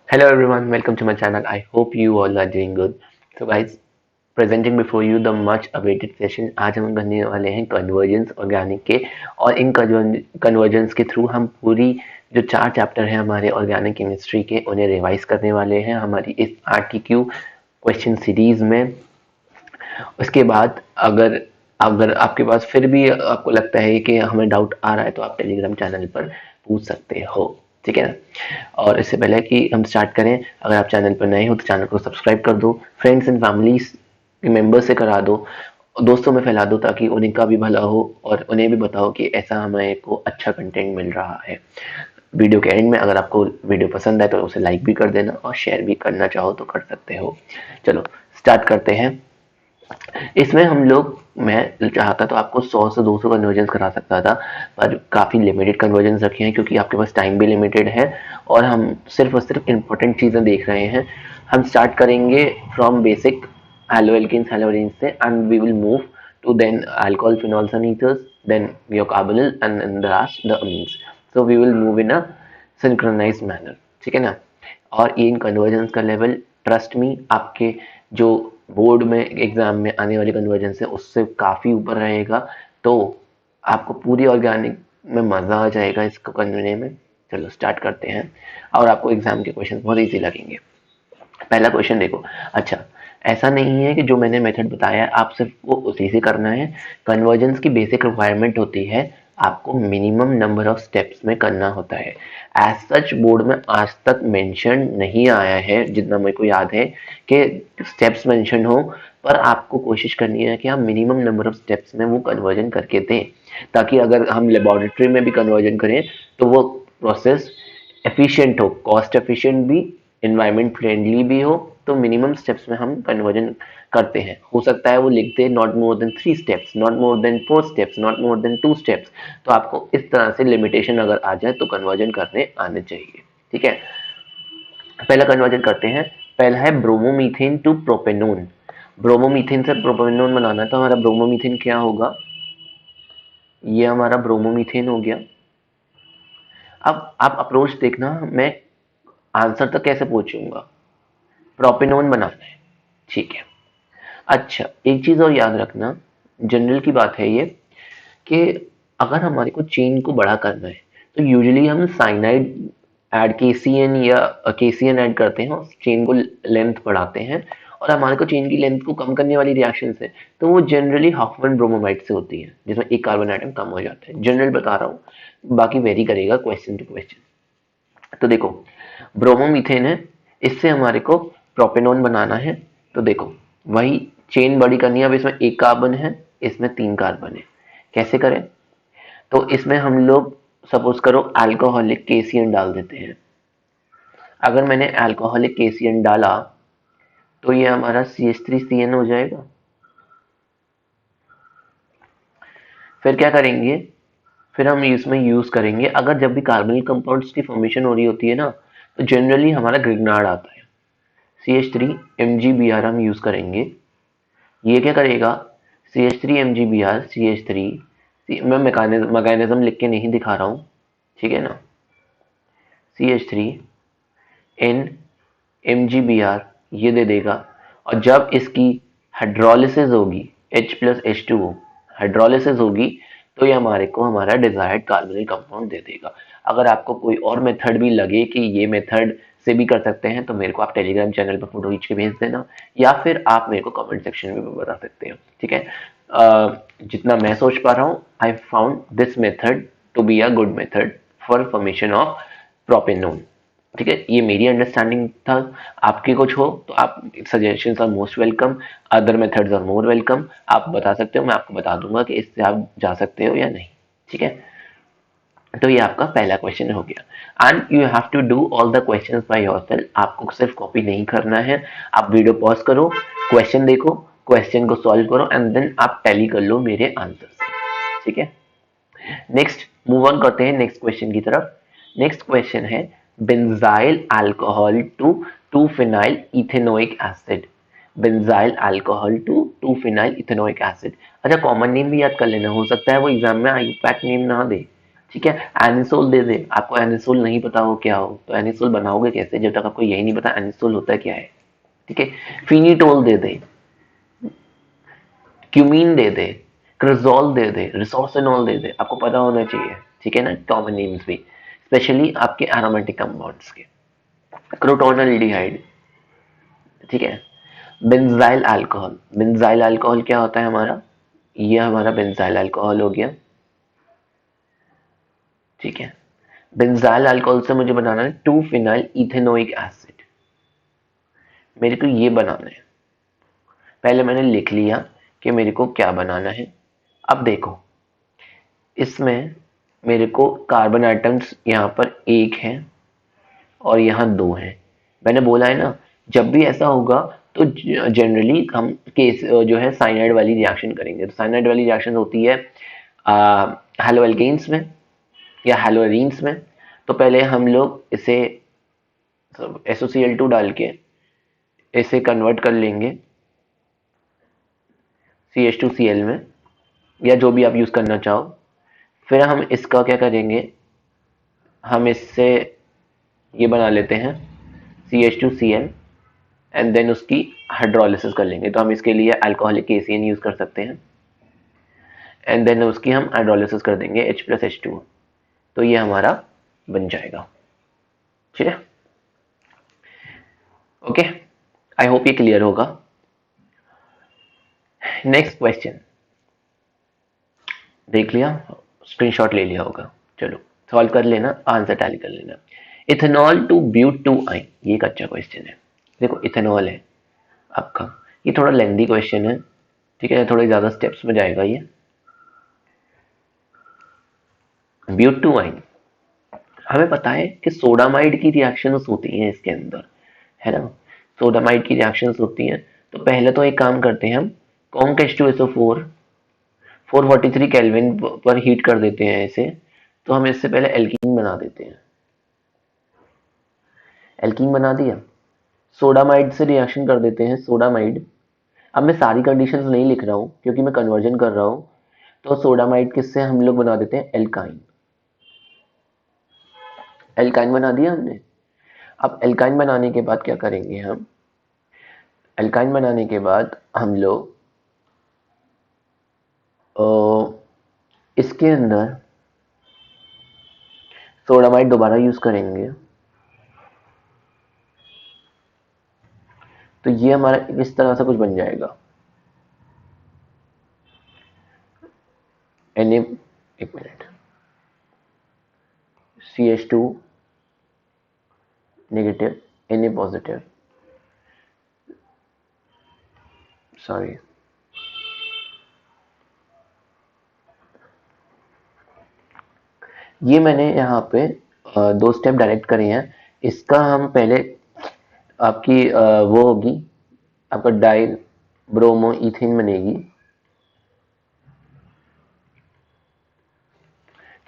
Hello everyone, welcome to my channel. I hope you all are doing good. So guys, presenting before you the much awaited session. आज हम करने वाले हैं convergence organic के और इन कन्वर्जेंस के थ्रू हम पूरी जो 4 चैप्टर हैं हमारे ऑर्गेनिक केमिस्ट्री के उन्हें रिवाइज करने वाले हैं हमारी इस RTQ क्वेश्चन सीरीज में। उसके बाद अगर अगर आपके पास फिर भी आपको लगता है कि हमें डाउट आ रहा है तो आप टेलीग्राम चैनल पर पूछ सकते हो, ठीक है ना। और इससे पहले कि हम स्टार्ट करें, अगर आप चैनल पर नए हो तो चैनल को सब्सक्राइब कर दो, फ्रेंड्स एंड फैमिलीज के मेंबर से करा दो, दोस्तों में फैला दो ताकि उन्हीं का भी भला हो और उन्हें भी बताओ कि ऐसा हमें को अच्छा कंटेंट मिल रहा है। वीडियो के एंड में अगर आपको वीडियो पसंद आए तो उसे लाइक भी कर देना और शेयर भी करना चाहो तो कर सकते हो। चलो स्टार्ट करते हैं। इसमें हम लोग मैं चाहता तो आपको 100 से 200 कन्वर्जन करा सकता था, पर काफ़ी लिमिटेड कन्वर्जन रखे हैं क्योंकि आपके पास टाइम भी लिमिटेड है और हम सिर्फ और सिर्फ इम्पोर्टेंट चीज़ें देख रहे हैं। हम स्टार्ट करेंगे फ्रॉम बेसिक हेलोएल्केन्स हेलोएरिन्स से and we will move to then alcohol phenols and ethers, then carbonyl and in the last the amines. So we will move in a synchronised manner, ठीक है ना। और इन convergence का level trust me आपके जो board में exam में आने वाले कन्वर्जन है उससे काफ़ी ऊपर रहेगा, तो आपको पूरी ऑर्गेनिक में मज़ा आ जाएगा इसको करने में। चलो स्टार्ट करते हैं और आपको एग्जाम के क्वेश्चन बहुत इजी लगेंगे। पहला क्वेश्चन देखो। अच्छा, ऐसा नहीं है कि जो मैंने मेथड बताया है आप सिर्फ वो उसी से करना है। कन्वर्जेंस की बेसिक रिक्वायरमेंट होती है आपको मिनिमम नंबर ऑफ स्टेप्स में करना होता है। एज सच बोर्ड में आज तक मेंशन नहीं आया है जितना मेरे को याद है कि स्टेप्स मेंशन हो, पर आपको कोशिश करनी है कि आप मिनिमम नंबर ऑफ स्टेप्स में वो कन्वर्जन करके दें, ताकि अगर हम लेबोरेटरी में भी कन्वर्जन करें तो वो प्रोसेस एफिशिएंट हो, कॉस्ट एफिशिएंट भी, एनवायरमेंट फ्रेंडली भी हो। तो मिनिमम स्टेप्स में हम कन्वर्जन करते हैं। हो सकता है वो लिखते हैं not more than 3 steps, not more than 4 steps, not more than 2 steps. तो आपको इस तरह से लिमिटेशन अगर आ जाए तो कन्वर्जन करने आने चाहिए, ठीक है। पहला कन्वर्जन करते हैं। पहला है ब्रोमोमीथेन टू प्रोपेनोन। ब्रोमोमीथेन से प्रोपेनोन बनाना है तो हमारा ब्रोमोमीथेन क्या होगा, ये हमारा ब्रोमोमीथेन हो गया। अब आप अप्रोच देखना, मैं आंसर तक कैसे पहुंचूंगा। प्रोपेनोन बनाना है, ठीक है। अच्छा, एक चीज और याद रखना, जनरल की बात है ये, कि अगर हमारे को चेन को बड़ा करना है तो यूजुअली हम साइनाइड ऐड केसीएन या केसीएन ऐड करते हैं और चेन को लेंथ बढ़ाते हैं। और हमारे को चेन की लेंथ को कम करने वाली रिएक्शन है तो वो जनरली हॉफमैन ब्रोमोमाइड से होती है जिसमें एक कार्बन आइटम कम हो जाता है। जनरल बता रहा हूँ, बाकी वेरी करेगा क्वेश्चन टू क्वेश्चन। तो देखो, ब्रोमोमीथेन है, इससे हमारे को प्रोपेनॉन बनाना है। तो देखो, वही चेन बड़ी करनी है। अब इसमें एक कार्बन है, इसमें 3 कार्बन है। कैसे करें, तो इसमें हम लोग सपोज करो अल्कोहलिक केसीएन डाल देते हैं। अगर मैंने अल्कोहलिक केसीएन डाला तो ये हमारा CH3CN हो जाएगा। फिर क्या करेंगे, फिर हम इसमें यूज करेंगे, अगर जब भी कार्बनिक कंपाउंड्स की फॉर्मेशन हो रही होती है ना तो जनरली हमारा ग्रिग्नार्ड आता है। CH3 MgBr हम यूज करेंगे। ये क्या करेगा, CH3 MgBr CH3, मैं मैकेनिज्म लिख के नहीं दिखा रहा हूँ, ठीक है ना। CH3 N MgBr ये दे देगा। और जब इसकी हाइड्रोलिसिस होगी, H+H2O हाइड्रोलिसिस होगी, तो ये हमारे को हमारा डिजायर्ड कार्बोनिल कंपाउंड दे देगा। अगर आपको कोई और मेथड भी लगे कि ये मेथड से भी कर सकते हैं तो मेरे को आप टेलीग्राम चैनल पर फोटो खींच के भेज देना, या फिर आप मेरे को कमेंट सेक्शन में भी बता सकते हो, ठीक है। जितना मैं सोच पा रहा हूँ, I found this method to be a good method for formation of propanone, ठीक है। ये मेरी अंडरस्टैंडिंग था। आपके कुछ हो तो आप suggestions are most welcome, other methods are more welcome. आप बता सकते हो, मैं आपको बता दूंगा कि इससे आप जा सकते हो या नहीं, ठीक है। तो ये आपका पहला क्वेश्चन हो गया and you have to do all the questions by yourself. आपको सिर्फ कॉपी नहीं करना है, आप वीडियो पॉज करो, क्वेश्चन देखो, क्वेश्चन को सॉल्व करो एंड देन आप टैली कर लो मेरे आंसर, ठीक है। नेक्स्ट मूव ऑन करते हैं नेक्स्ट क्वेश्चन की तरफ। नेक्स्ट क्वेश्चन है benzyl alcohol to 2 phenyl ethanoic acid. Benzyl alcohol to 2 phenyl ethanoic acid. अच्छा, कॉमन नेम भी याद कर लेना, हो सकता है वो एग्जाम में आईयूपैक नेम ना दे, ठीक है। एनिसोल दे दे, आपको एनिसोल नहीं पता हो क्या हो, तो एनिसोल बनाओगे कैसे जब तक आपको यही नहीं पता एनिसोल होता क्या है। ठीक है। फिनिटोल दे दे, क्यूमीन दे दे, क्रिजोल दे दे, रिसोर्सिनोल दे दे, आपको पता होना चाहिए। ठीक है ना, कॉमन नेम्स भी, स्पेशली आपके एरोमेटिक कंपाउंड्स के। क्रोटोनल्डिहाइड, ठीक है। बेंजाइल अल्कोहल, बेंजाइल अल्कोहल क्या होता है हमारा, ये हमारा बेंजाइल अल्कोहल हो गया। ठीक है। बेंजाइल अल्कोहल से मुझे बनाना है 2 फिनाइल इथेनोइक एसिड, मेरे को ये बनाना है। पहले मैंने लिख लिया कि मेरे को क्या बनाना है। अब देखो, इसमें मेरे को कार्बन आइटम्स यहाँ पर एक है और यहाँ दो हैं। मैंने बोला है ना, जब भी ऐसा होगा तो जनरली हम केस जो है साइनाइड वाली रिएक्शन करेंगे। तो साइनाइड वाली रिएक्शन होती है हेलो एल्केन्स में या हेलो एरीन्स में। तो पहले हम लोग इसे SOCl2 डाल के इसे कन्वर्ट कर लेंगे CH2Cl में, या जो भी आप यूज करना चाहो। फिर हम इसका क्या करेंगे, हम इससे ये बना लेते हैं CH2Cl एंड देन उसकी हाइड्रोलिसिस कर लेंगे। तो हम इसके लिए अल्कोहलिक KCN यूज कर सकते हैं एंड देन उसकी हम हाइड्रोलिसिस कर देंगे H+H2। तो ये हमारा बन जाएगा। ठीक है, ओके, आई होप ये क्लियर होगा। नेक्स्ट क्वेश्चन देख लिया, स्क्रीनशॉट ले लिया होगा, चलो सॉल्व कर लेना, आंसर टैली कर लेना। Ethanol to but two yne, ये एक अच्छा क्वेश्चन है। देखो इथेनॉल है आपका, ये थोड़ा लेंदी क्वेश्चन है। ठीक है, थोड़े ज्यादा स्टेप्स में जाएगा ये। ब्यूट टू आइन, हमें पता है कि सोडामाइड की रिएक्शंस होती हैं इसके अंदर, है ना। सोडामाइड की रिएक्शंस होती हैं। तो पहले तो एक काम करते हैं हम, कॉन्क H2SO4 443 केल्विन पर हीट कर देते हैं इसे। तो हम इससे पहले एल्कीन बना देते हैं। एल्कीन बना दिया, सोडामाइड से रिएक्शन कर देते हैं सोडामाइड। अब मैं सारी कंडीशंस नहीं लिख रहा हूँ क्योंकि मैं कन्वर्जन कर रहा हूँ। तो सोडामाइड किससे हम लोग बना देते हैं एल्काइन। एल्काइन बना दिया हमने। अब एल्काइन बनाने के बाद क्या करेंगे हम, एल्काइन बनाने के बाद हम लोग इसके अंदर सोडामाइड दोबारा यूज करेंगे। तो ये हमारा इस तरह से कुछ बन जाएगा। Na, एक minute, CH2 negative, Na positive, sorry, ये मैंने यहाँ पे दो स्टेप डायरेक्ट करे हैं। इसका हम पहले आपकी वो होगी, आपका डाई ब्रोमो इथेन बनेगी।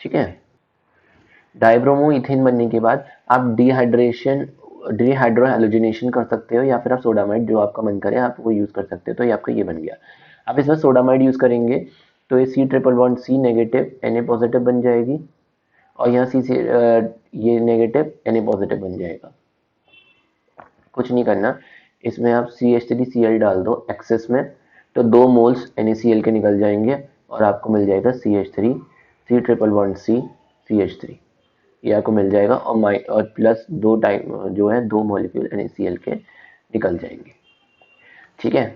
ठीक है, डाइब्रोमो इथेन बनने के बाद आप डिहाइड्रो हेलोजिनेशन कर सकते हो, या फिर आप सोडामाइड जो आपका मन करे आप वो यूज कर सकते हो। तो ये आपका ये बन गया। आप इसमें सोडामाइड यूज करेंगे तो ये C++ नेगेटिव Na पॉजिटिव बन जाएगी, और यहाँ ये नेगेटिव Na पॉजिटिव बन जाएगा। कुछ नहीं करना, इसमें आप CH3Cl डाल दो एक्सेस में, तो 2 मोल्स NaCl के निकल जाएंगे और आपको मिल जाएगा CH3 C++C CH3, ये आपको मिल जाएगा। और प्लस 2 टाइम जो है 2 मॉलिक्यूल NaCl के निकल जाएंगे। ठीक है,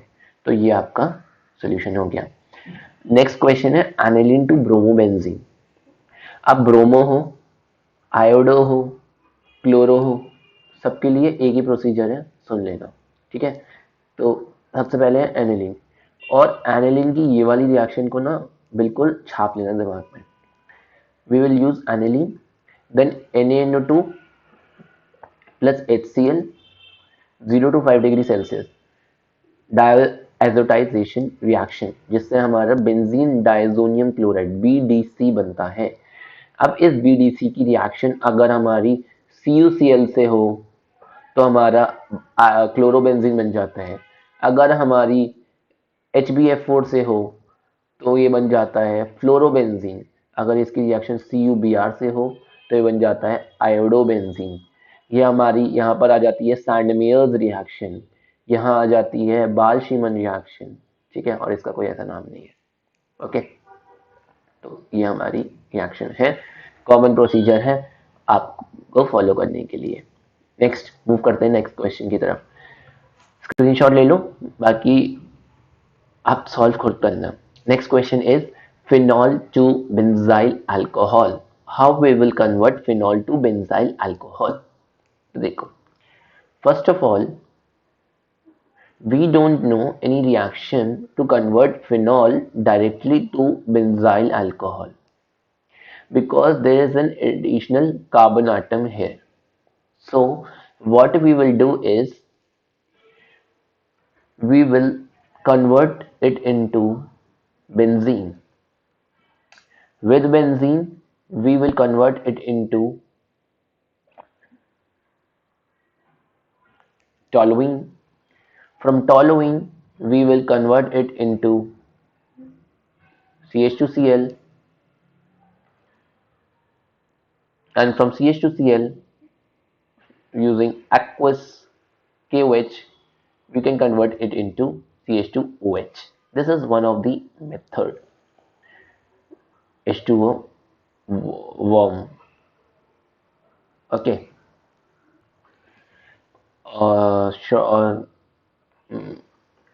तो ये आपका सोल्यूशन हो गया। नेक्स्ट क्वेश्चन है एनिलीन टू ब्रोमोबेंजीन। अब ब्रोमो हो, आयोडो हो, क्लोरो हो, सबके लिए एक ही प्रोसीजर है, सुन लेना। ठीक है, तो सबसे पहले है एनिलीन, और एनिलीन की ये वाली रिएक्शन को ना बिल्कुल छाप लेना दिमाग में। We will use aniline, then Na2 plus HCl 0 to 5 degree Celsius diazotization reaction, जिससे हमारा बेंजीन डायजोनियम क्लोराइड BDC बनता है। अब इस BDC की रिएक्शन अगर हमारी CuCl से हो तो हमारा क्लोरोबेंजीन बन जाता है। अगर हमारी HbF4 से हो तो ये बन जाता है फ्लोरोबेंजीन। अगर इसकी रिएक्शन CuBr से हो तो ये बन जाता है आयोडोबेंजीन। ये हमारी यहाँ पर आ जाती है सैंडमेयर्स रिएक्शन, यहाँ आ जाती है बाल-शीमन रिएक्शन, ठीक है, और इसका कोई ऐसा नाम नहीं है। ओके, तो ये हमारी रिएक्शन है, कॉमन प्रोसीजर है आपको फॉलो करने के लिए। नेक्स्ट मूव करते हैं नेक्स्ट क्वेश्चन की तरफ। स्क्रीनशॉट ले लो, बाकी आप सॉल्व खुद करना। Next question is phenol to benzyl alcohol. How we will convert phenol to benzyl alcohol? तो देखो, first of all, we don't know any reaction to convert phenol directly to benzyl alcohol because there is an additional carbon atom here. So what we will do is we will convert it into benzene. With benzene, we will convert it into toluene. From toluene, we will convert it into CH2Cl, and from CH2Cl, using aqueous KOH, we can convert it into CH2OH. This is one of the method. H2O warm. Okay. और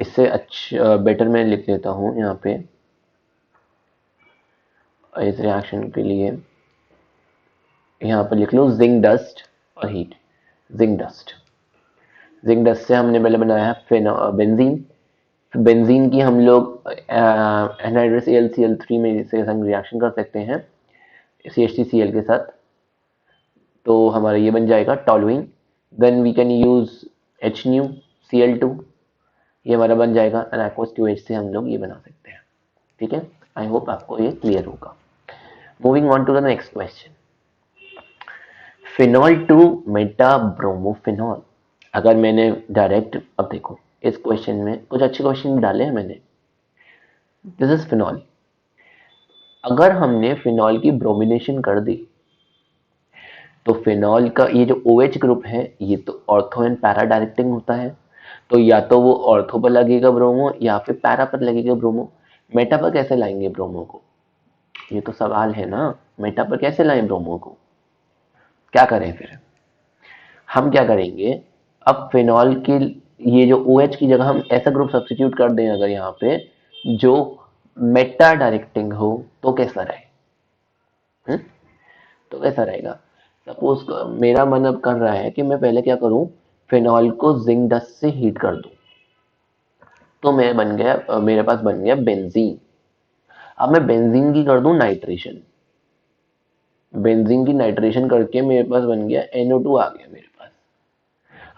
इससे अच्छा better मैं लिख लेता हूँ यहाँ पे इस रिएक्शन के लिए, यहाँ पर लिख लो जिंक डस्ट और हीट। जिंक डस्ट से हमने पहले बनाया है बेंजीन। बेंजीन की हम लोग एनहाइड्रस AlCl3 में इसके संग रिएक्शन कर सकते हैं CH3Cl के साथ, तो हमारा ये बन जाएगा toluene. Then we can use HNuCl2, ये हमारा बन जाएगा, एंड aqueous KOH से हम लोग ये बना सकते हैं। ठीक है, आई होप आपको ये क्लियर होगा। Moving on to the next question, phenol to metabromophenol. अगर मैंने डायरेक्ट, अब देखो इस क्वेश्चन में कुछ अच्छे क्वेश्चन डाले हैं मैंने। This is phenol. अगर हमने फिनॉल की ब्रोमिनेशन कर दी तो फिनॉल का ये जो OH ग्रुप है ये तो ऑर्थो एंड पैरा डायरेक्टिंग होता है, तो या तो वो ऑर्थो पर लगेगा ब्रोमो या फिर पैरा पर लगेगा ब्रोमो। मेटा पर कैसे लाएंगे ब्रोमो को, ये तो सवाल है ना। मेटा पर कैसे लाएं ब्रोमो को, क्या करें फिर? हम क्या करेंगे, अब फिनॉल के ये जो OH की जगह हम ऐसा ग्रुप सब्स्टिट्यूट कर दें अगर यहाँ पे जो मेटा डायरेक्टिंग हो, तो कैसा रहे? तो कैसा रहेगा? सपोज मेरा मन अब कर रहा है कि मैं पहले क्या करूं, फिनॉल को जिंक डस्ट से हीट कर दूं, तो मैं बन गया, मेरे पास बन गया बेंजीन। अब मैं बेंजीन की कर दूं नाइट्रेशन, बेंजीन की नाइट्रेशन करके मेरे पास बन गया NO2 आ गया मेरे पास।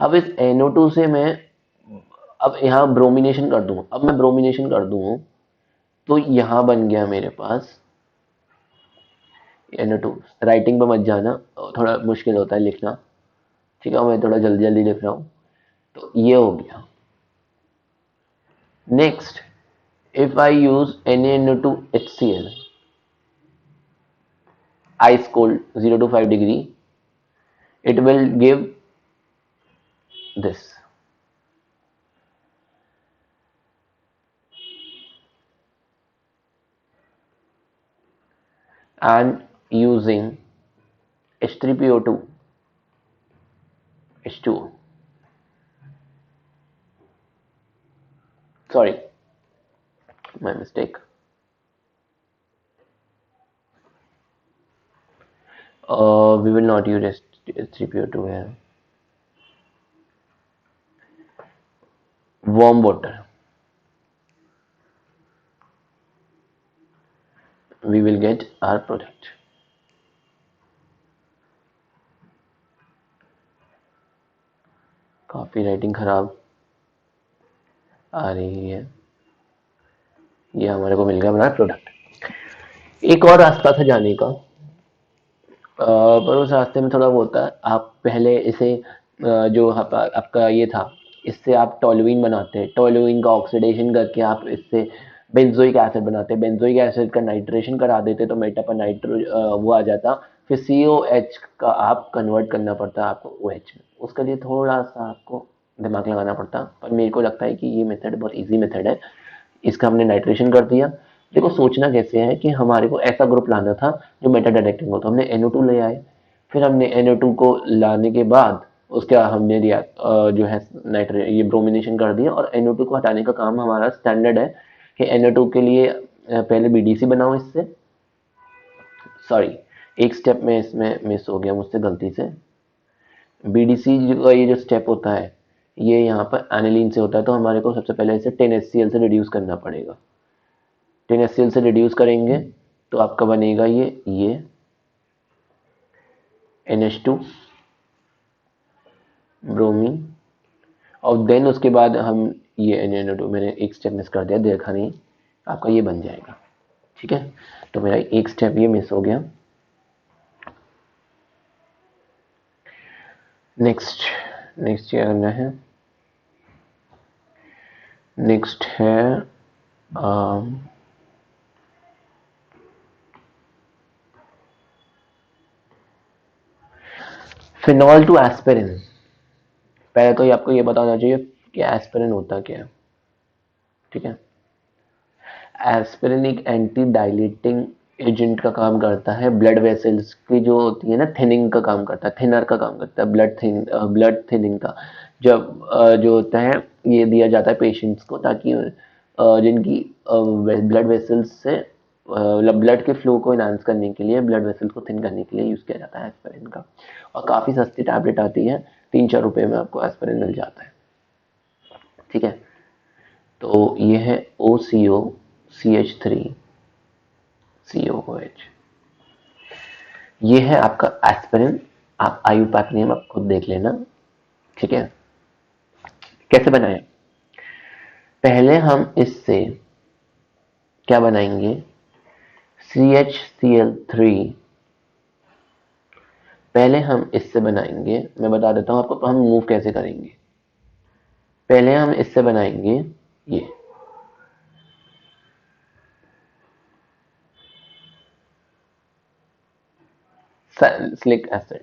अब इस NO2 से मैं अब यहाँ ब्रोमिनेशन कर दूं, अब मैं ब्रोमिनेशन कर दूं तो यहाँ बन गया मेरे पास NO2। राइटिंग पे मत जाना, थोड़ा मुश्किल होता है लिखना, ठीक है, मैं थोड़ा जल्दी जल्दी लिख रहा हूँ। तो ये हो गया। Next, if I use NaNO2HCl, ice cold 0 to 5 degree, it will give this. And using H3PO2, H2O, sorry, my mistake. We will not use H3PO2 here. Warm water, we will get our product. काफी writing खराब आ रही है, ये हमारे को मिल गया हमारा product. एक और रास्ता था जाने का, पर उस रास्ते में थोड़ा वो होता है, आप पहले इसे जो आपका ये था, इससे आप टॉलुइन बनाते हैं, टॉलुइन का ऑक्सीडेशन करके आप इससे बेंजोइक एसिड बनाते हैं, बेंजोइक एसिड का नाइट्रेशन करा देते तो मेटा नाइट्रो वो आ जाता, फिर COH का आप कन्वर्ट करना पड़ता आपको OH में, उसके लिए थोड़ा सा आपको दिमाग लगाना पड़ता, पर मेरे को लगता है कि ये मेथड बहुत इजी मेथड है। इसका हमने नाइट्रेशन कर दिया। देखो सोचना कैसे है कि हमारे को ऐसा ग्रुप लाना था जो मेटा डायरेक्टिंग हो, तो हमने NO2 ले आए, फिर हमने NO2 को लाने के बाद उसके बाद हमने जो है नाइट्रे ये ब्रोमिनेशन कर दिया, और NO2 को हटाने का काम हमारा स्टैंडर्ड है कि NO2 के लिए पहले BDC बनाओ इससे, सॉरी एक स्टेप में इसमें मिस हो गया मुझसे गलती से। BDC का ये जो स्टेप होता है ये यहाँ पर एनिलीन से होता है, तो हमारे को सबसे पहले इसे 10HCl से रिड्यूस करना पड़ेगा। 10HCl से रिड्यूस करेंगे तो आपका बनेगा ये NH2 ब्रोमीन, और देन उसके बाद हम ये NO2, मैंने एक स्टेप मिस कर दिया, देखा नहीं, आपका ये बन जाएगा। ठीक है, तो मेरा एक स्टेप ये मिस हो गया। नेक्स्ट क्या करना है, नेक्स्ट है फिनॉल टू एस्पिरिन। पहले तो आपको ये बताना चाहिए कि एस्पिरिन होता क्या है। ठीक है, एस्पिरिन एक एंटी डायलेटिंग एजेंट का काम करता है, ब्लड वेसल्स की जो होती है ना थिनिंग का काम करता है, थिनर का काम करता है, ब्लड थिनिंग का। जब जो होता है ये दिया जाता है पेशेंट्स को, ताकि जिनकी ब्लड वेसल्स से ब्लड के फ्लो को इनहांस करने के लिए, ब्लड वेसल्स को थिन करने के लिए यूज़ किया जाता है एस्पिरिन का। और काफ़ी सस्ती टैबलेट आती है, 3-4 रुपये में आपको एस्पिरिन मिल जाता है। ठीक है, तो ये है OCO CH3COOH, ये है आपका एस्पिरिन। आप आयुपैथ नेम आप खुद देख लेना। ठीक है, कैसे बनाए, पहले हम इससे क्या बनाएंगे, CHCl3 पहले हम इससे बनाएंगे, मैं बता देता हूं आपको तो हम मूव कैसे करेंगे। पहले हम इससे बनाएंगे ये सैलिसिलिक एसिड,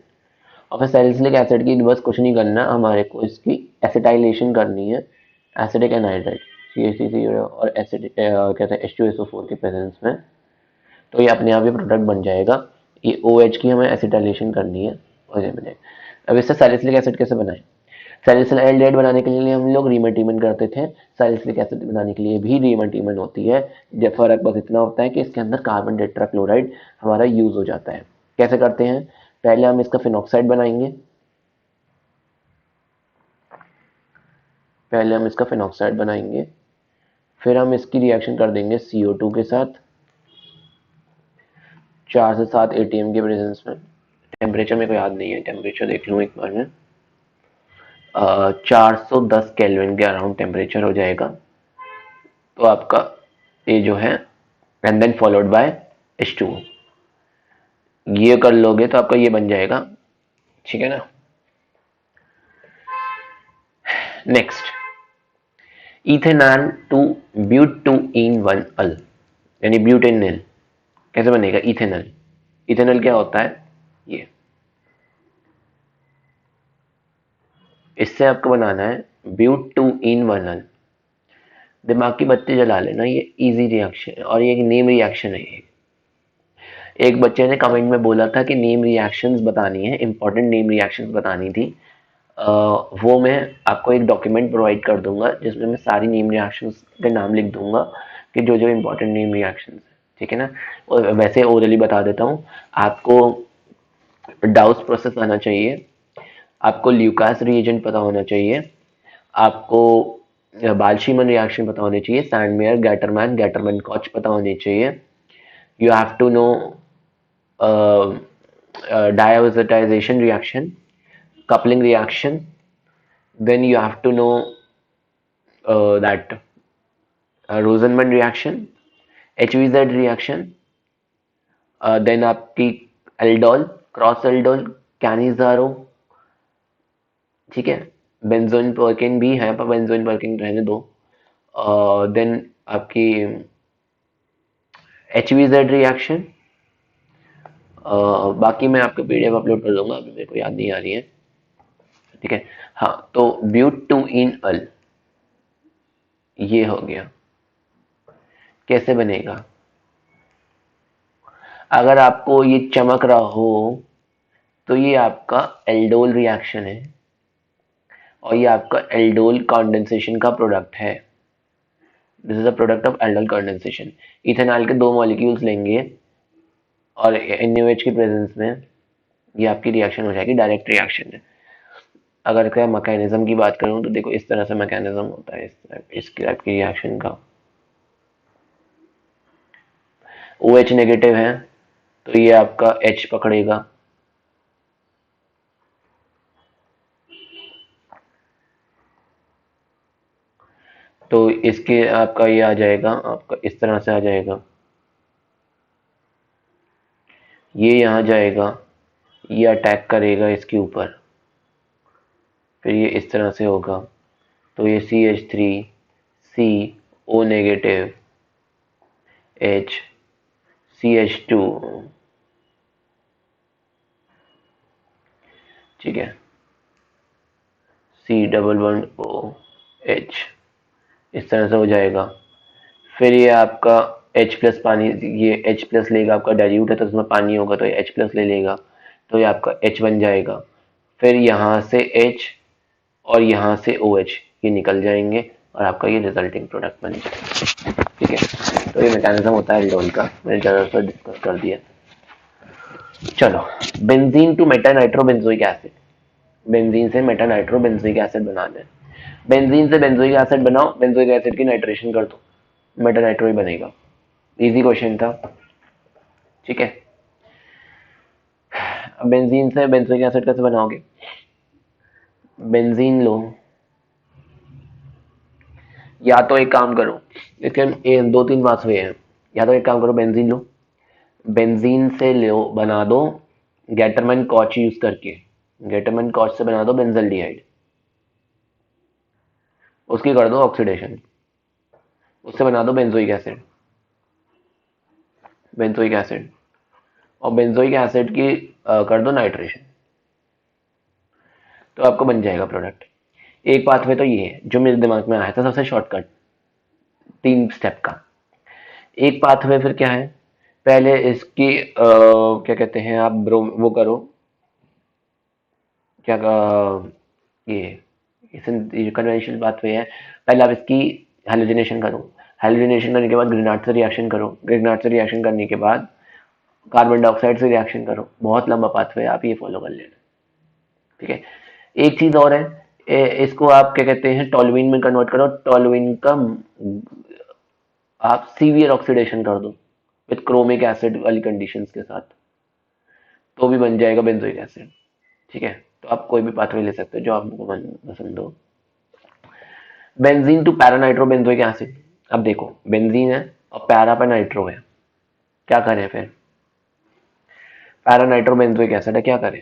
और फिर सैलिसिलिक एसिड की बस कुछ नहीं करना, हमारे को इसकी एसिटाइलेशन करनी है, एसिडिक एनहाइड्राइड CH3 और एसिड कहते हैं H2SO4 के प्रेजेंस में, तो ये अपने आप ही प्रोडक्ट बन जाएगा। ये OH की हमें एसिटाइलेशन करनी है और ये बनेगा। अब इससे सैलिसिलिक एसिड कैसे बनाएं, सैलिसिल एल्डिहाइड बनाने के लिए हम लोग रीमेटीमन करते थे, सैलिसिलिक एसिड बनाने के लिए भी रीमेटीमन होती है। जब फर्क बस इतना होता है कि इसके अंदर कार्बन टेट्राक्लोराइड हमारा यूज हो जाता है। कैसे करते हैं, पहले हम इसका फिनॉक्साइड बनाएंगे, फिर हम इसकी रिएक्शन कर देंगे CO2 के साथ 4 से 7 ATM के प्रेजेंस में। टेम्परेचर मेरे को याद नहीं है, टेम्परेचर देख लूँ एक बार में। 410 केल्विन के अराउंड टेम्परेचर हो जाएगा, तो आपका ये जो है and then followed by H2O, ये कर लोगे तो आपका ये बन जाएगा। ठीक है ना, next ethanol to but two en one al, यानी ब्यूटेनिल कैसे बनेगा, इथेनॉल। इथेनॉल क्या होता है, ये इससे आपको बनाना है ब्यूट टू इन वन अल। दिमाग की बत्ती जला लेना, ये इजी रिएक्शन और ये एक नेम रिएक्शन है। एक बच्चे ने कमेंट में बोला था कि नेम रिएक्शंस बतानी है, इंपॉर्टेंट नेम रिएक्शंस बतानी थी। वो मैं आपको एक डॉक्यूमेंट प्रोवाइड कर दूंगा जिसमें मैं सारी नेम रिएक्शंस के नाम लिख दूंगा कि जो जो इंपॉर्टेंट नेम रिएक्शंस है। ठीक है ना, और वैसे ओरली बता देता हूँ आपको, डाउस प्रोसेस आना चाहिए, आपको ल्यूकास रिएजेंट पता होना चाहिए, आपको बाल्शीमन रिएक्शन पता होनी चाहिए, सैंडमेयर गैटरमैन कॉच पता होनी चाहिए। You have to know diazotization reaction, coupling reaction, then you have to know that Rosenman reaction, HVZ reaction, then आपकी एल्डोल, क्रॉस एल्डोल, कैनिजारो। ठीक है, बेंजोइन पर्किन भी है पर बेंजोइन पर्किन रहने दो। देन आपकी HVZ रिएक्शन, बाकी मैं आपको PDF अपलोड कर दूंगा, अभी मेरे को याद नहीं आ रही है, ठीक है। हाँ, तो ब्यूट टू इन अल ये हो गया। कैसे बनेगा? अगर आपको ये चमक रहा हो तो ये आपका एल्डोल रिएक्शन है और ये आपका एल्डोल कंडेंसेशन का प्रोडक्ट है। This is a product of aldol condensation. Ethanol के दो मॉलिक्यूल्स लेंगे और NaOH की प्रेजेंस में ये आपकी रिएक्शन हो जाएगी, डायरेक्ट रिएक्शन है। अगर क्या मैकेनिज्म की बात करूं तो देखो इस तरह से मैकेनिज्म होता है, इस टाइप की रिएक्शन का। OH नेगेटिव है तो ये आपका H पकड़ेगा, तो इसके आपका ये आ जाएगा, आपका इस तरह से आ जाएगा, ये यहाँ जाएगा, ये अटैक करेगा इसके ऊपर, फिर ये इस तरह से होगा, तो ये CH3 C O negative H CH2, ठीक है, C डबल बॉन्ड OH इस तरह से हो जाएगा। फिर ये आपका H प्लस पानी, ये H प्लस लेगा, आपका डाइल्यूट है तो उसमें पानी होगा तो ये H प्लस ले लेगा, तो ये आपका H बन जाएगा। फिर यहाँ से H और यहाँ से OH ये निकल जाएंगे और आपका ये रिजल्टिंग प्रोडक्ट बन जाएगा, ठीक है। तो ये मैकेनिज्म होता है एल्डोल का, मैंने ज़्यादा सा डिस्कस कर दिया। चलो, benzene to meta nitrobenzoic acid, benzene से मेटा नाइट्रोबेंजोइक एसिड बनाना है। बेंजीन से बेंजोइक एसिड बनाओ, बेंजोइक एसिड की नाइट्रेशन कर दो, मेटा नाइट्रो ही बनेगा। इजी क्वेश्चन था, ठीक है। अब बेंजीन से बेंजोइक एसिड कैसे बनाओगे? बेंजीन लो, या तो एक काम करो, लेकिन दो तीन पाथवे हैं। या तो एक काम करो, बेंजीन लो, बेंजीन से लो बना दो गेटरमैन कॉच यूज करके, गेटरमैन कॉच से बना दो बेंजल्डिहाइड, उसकी कर दो ऑक्सीडेशन, उससे बना दो बेंजोइक एसिड, बेंजोइक एसिड, और बेंजोइक एसिड की कर दो नाइट्रेशन, तो आपको बन जाएगा प्रोडक्ट। एक पाथवे तो ये है जो मेरे दिमाग में आया था, सबसे शॉर्टकट 3 स्टेप का। एक पाथवे फिर क्या है, पहले इसकी क्या कहते हैं आप, वो करो, क्या ये कन्वेंशनल पाथवे है। पहले आप इसकी हेलोजिनेशन करो, हेलोजिनेशन करने के बाद ग्रिनार्ड से रिएक्शन करो, ग्रिनार्ड से रिएक्शन करने के बाद कार्बन डाइऑक्साइड से रिएक्शन करो। बहुत लंबा पाथवे है, आप ये फॉलो कर लेना, ठीक है। एक चीज और है, इसको आप क्या कहते हैं टॉलुइन में कन्वर्ट करो, टॉलुइन का आप सीवियर ऑक्सीडेशन कर दो विद क्रोमिक एसिड वाली कंडीशंस के साथ, तो भी बन जाएगा बेंजोइक एसिड, ठीक है। तो आप कोई भी पाथवे ले सकते हो जो आपको पसंद हो। Benzene to paranitro benzoic acid, अब देखो बेंजीन है और पैरा पे नाइट्रो है, क्या करें फिर? पैरानाइट्रो बेंजोइक एसिड है, क्या करें?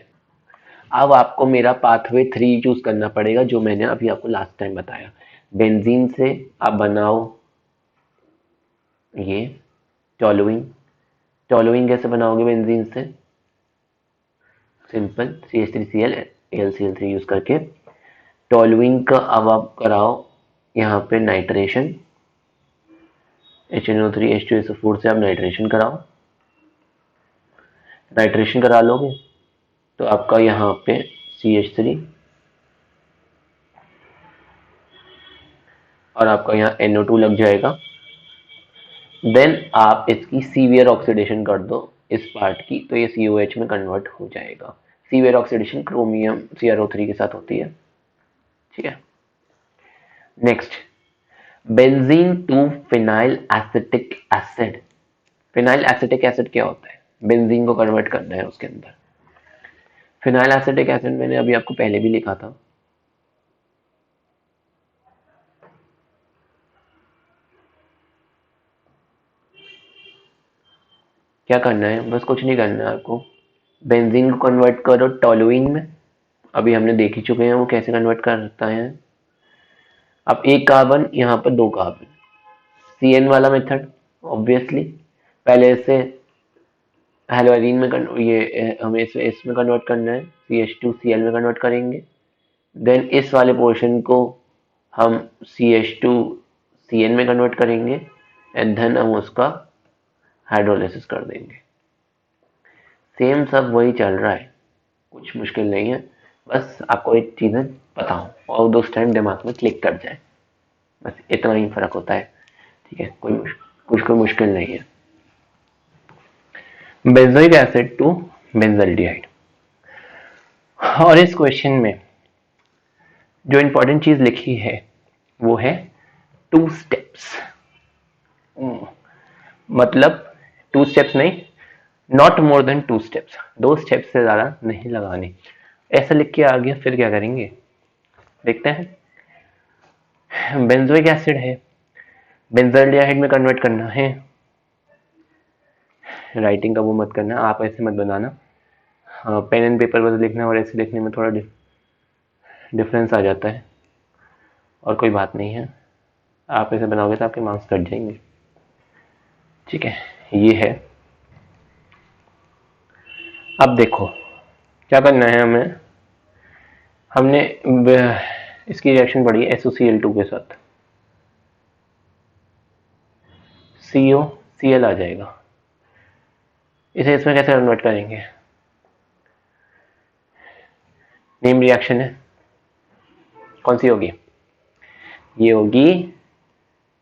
अब आपको मेरा पाथवे 3 चूज करना पड़ेगा, जो मैंने अभी आपको लास्ट टाइम बताया। बेंजीन से आप बनाओ ये टॉलुइन, टॉलुइन कैसे बनाओगे बेंजीन से? सिंपल CH3Cl AlCl3 यूज करके टॉलुइन का अब आप कराओ यहाँ पे नाइट्रेशन, HNO3H2SO4 से आप नाइट्रेशन कराओ, नाइट्रेशन करा लोगे तो आपका यहाँ पे CH3 और आपका यहाँ NO2 लग जाएगा। देन आप इसकी सीवियर ऑक्सीडेशन कर दो इस पार्ट की, तो ये COH में कन्वर्ट हो जाएगा। सीवियर ऑक्सीडेशन क्रोमियम CrO3 के साथ होती है, ठीक है। Next, benzene to phenyl acetic acid, phenyl acetic acid क्या होता है? बेंजीन को कन्वर्ट करना है उसके अंदर। फिनाइल एसिटिक एसिड मैंने अभी आपको पहले भी लिखा था, क्या करना है? बस कुछ नहीं करना है आपको, बेंजीन को कन्वर्ट करो टॉलुइन में, अभी हमने देख ही चुके हैं वो कैसे कन्वर्ट करता है। अब एक कार्बन यहाँ पर 2 कार्बन, CN वाला मेथड ऑब्वियसली, पहले से हेलोरीन में ये हमें इसमें कन्वर्ट करना है, CH2Cl में कन्वर्ट करेंगे। देन इस वाले पोर्शन को हम CH2Cn में कन्वर्ट करेंगे एंड देन हम उसका हाइड्रोलिसिस कर देंगे। सेम सब वही चल रहा है, कुछ मुश्किल नहीं है, बस आपको एक चीज़ें पता हो और उस टाइम दिमाग में क्लिक कर जाए, बस इतना ही फर्क होता है। ठीक है, कोई मुश्किल नहीं है। Benzoic acid to benzaldehyde. और इस क्वेश्चन में जो इंपॉर्टेंट चीज लिखी है वो है 2 स्टेप्स। मतलब 2 स्टेप्स नहीं, not more than 2 steps, 2 steps से ज्यादा नहीं लगाने। ऐसा लिख के आ गया, फिर क्या करेंगे देखते हैं। बेंजोइक एसिड है, बेंजल्डिहाइड में कन्वर्ट करना है। राइटिंग का वो मत करना, आप ऐसे मत बनाना। हाँ, पेन एंड पेपर पर लिखना और ऐसे लिखने में थोड़ा डिफरेंस आ जाता है, और कोई बात नहीं है। आप ऐसे बनाओगे तो आपके मार्क्स कट जाएंगे। ठीक है, ये है। अब देखो क्या करना है हमें। हमने इसकी रिएक्शन पढ़ी SOCl2 के साथ, COCl आ जाएगा। इसे इसमें कैसे कन्वर्ट करेंगे? नेम रिएक्शन है, कौन सी होगी? ये होगी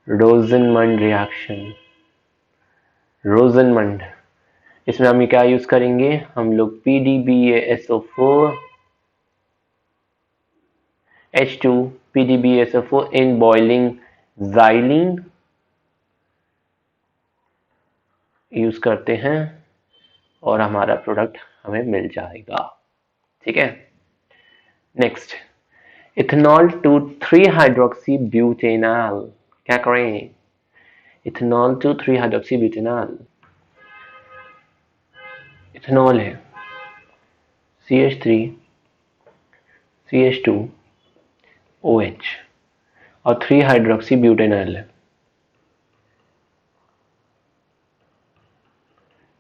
रोजनमंड रिएक्शन। रोजनमंड, इसमें हम क्या यूज करेंगे? हम लोग PDBaSO4 H2 PDBaSO4 in boiling xylene use करते हैं और हमारा प्रोडक्ट हमें मिल जाएगा। ठीक है, next, ethanol to 3 hydroxy butanol. क्या करें? Ethanol to 3 hydroxy butanol. Ethanol है CH3 CH2 OH और 3 हाइड्रोक्सी ब्यूटेनॉल है,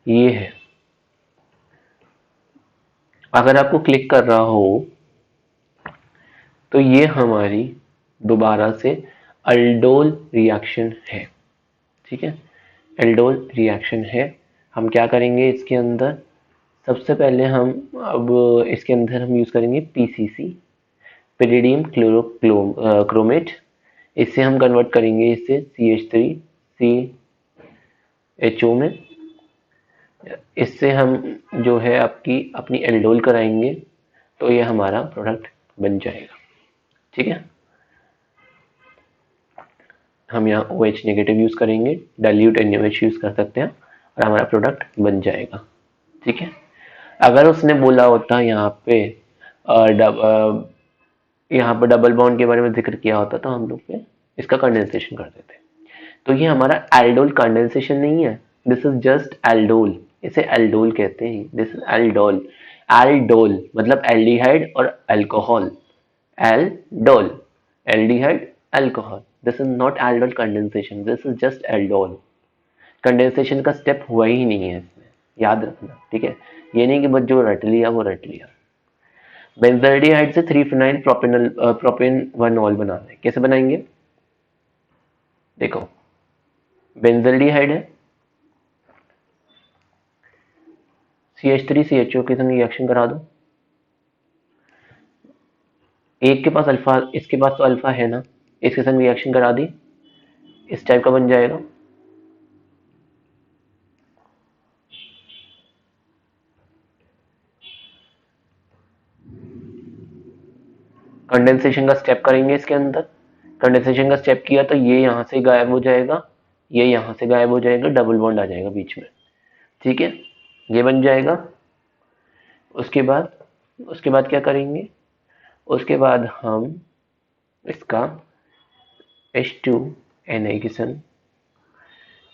ये है। अगर आपको क्लिक कर रहा हो तो ये हमारी दोबारा से अल्डोल रिएक्शन है। ठीक है, एल्डोल रिएक्शन है। हम क्या करेंगे इसके अंदर? सबसे पहले हम अब इसके अंदर हम यूज करेंगे PCC, पिरिडियम क्रोमेट। इससे हम कन्वर्ट करेंगे इसे CH3CHO में। इससे हम जो है आपकी अपनी एल्डोल कराएंगे, तो ये हमारा प्रोडक्ट बन जाएगा। ठीक है, हम यहाँ OH नेगेटिव यूज करेंगे, डाइल्यूट NaOH यूज कर सकते हैं और हमारा प्रोडक्ट बन जाएगा। ठीक है, अगर उसने बोला होता यहाँ पर डबल बॉन्ड के बारे में जिक्र किया होता तो हम लोग पे इसका कंडेंसेशन कर देते। तो ये हमारा एल्डोल कंडेंसेशन नहीं है, दिस इज जस्ट एल्डोल। इसे एल्डोल कहते हैं, दिस इज एल्डोल। एल्डोल मतलब एल्डिहाइड और alcohol. Aldol, aldehyde alcohol. This is not aldol condensation, this is just aldol. Condensation का स्टेप हुआ ही नहीं है इसमें, याद रखना। ठीक है, ये नहीं कि बस जो रट लिया वो रट लिया। बेंजल्डिहाइड से 3 फिनाइल प्रोपेन-1-ऑल बनाना है। कैसे बनाएंगे? देखो, बेंजल्डिहाइड है, CH3CHO के संग रिएक्शन करा दो। एक के पास अल्फा, इसके पास तो अल्फा है ना, इसके संग रिएक्शन करा दी, इस टाइप का बन जाएगा। कंडेंसेशन का स्टेप करेंगे इसके अंदर। कंडेंसेशन का स्टेप किया तो ये यहाँ से गायब हो जाएगा, ये यहाँ से गायब हो जाएगा, डबल बॉन्ड आ जाएगा बीच में। ठीक है, ये बन जाएगा। उसके बाद क्या करेंगे? उसके बाद हम इसका H2Na के संग